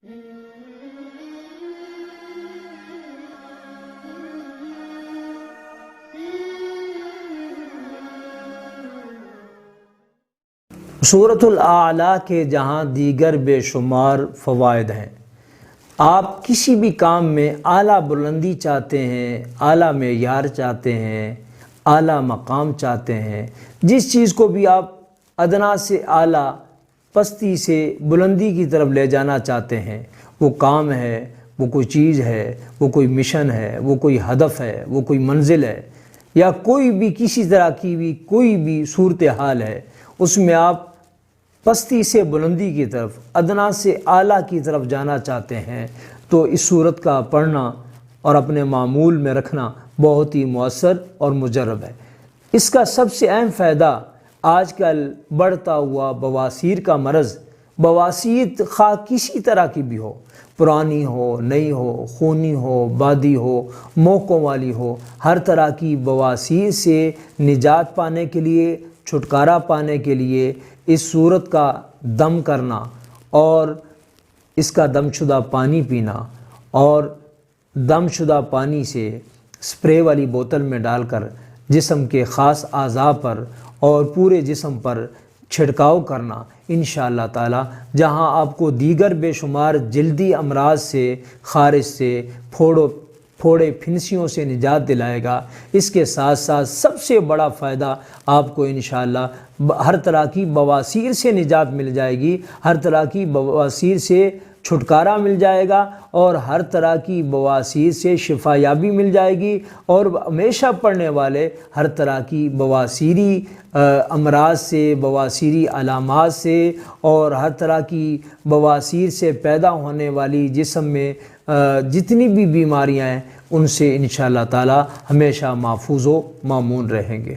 سورۃ الاعلیٰ کے جہاں دیگر بے شمار فوائد ہیں، آپ کسی بھی کام میں اعلیٰ بلندی چاہتے ہیں، اعلیٰ معیار چاہتے ہیں، اعلیٰ مقام چاہتے ہیں، جس چیز کو بھی آپ ادنا سے اعلیٰ، پستی سے بلندی کی طرف لے جانا چاہتے ہیں، وہ کام ہے، وہ کوئی چیز ہے، وہ کوئی مشن ہے، وہ کوئی ہدف ہے، وہ کوئی منزل ہے، یا کوئی بھی کسی طرح کی بھی کوئی بھی صورتحال ہے، اس میں آپ پستی سے بلندی کی طرف، ادنا سے اعلیٰ کی طرف جانا چاہتے ہیں، تو اس صورت کا پڑھنا اور اپنے معمول میں رکھنا بہت ہی مؤثر اور مجرب ہے۔ اس کا سب سے اہم فائدہ آج کل بڑھتا ہوا بواسیر کا مرض، بواسیر خواہ کسی طرح کی بھی ہو، پرانی ہو، نئی ہو، خونی ہو، بادی ہو، موقعوں والی ہو، ہر طرح کی بواسیر سے نجات پانے کے لیے، چھٹکارا پانے کے لیے اس صورت کا دم کرنا اور اس کا دم شدہ پانی پینا، اور دم شدہ پانی سے سپرے والی بوتل میں ڈال کر جسم کے خاص اعضاء پر اور پورے جسم پر چھڑکاؤ کرنا، انشاءاللہ تعالی جہاں آپ کو دیگر بے شمار جلدی امراض سے، خارش سے، پھوڑے پھنسیوں سے نجات دلائے گا۔ اس کے ساتھ ساتھ سب سے بڑا فائدہ آپ کو انشاءاللہ ہر طرح کی بواسیر سے نجات مل جائے گی، ہر طرح کی بواسیر سے چھٹکارا مل جائے گا، اور ہر طرح کی بواسیر سے شفا یابی مل جائے گی، اور ہمیشہ پڑھنے والے ہر طرح کی بواسیری امراض سے، بواسیری علامات سے، اور ہر طرح کی بواسیر سے پیدا ہونے والی جسم میں جتنی بھی بیماریاں ہیں ان سے انشاءاللہ تعالی ہمیشہ محفوظ و مامون رہیں گے۔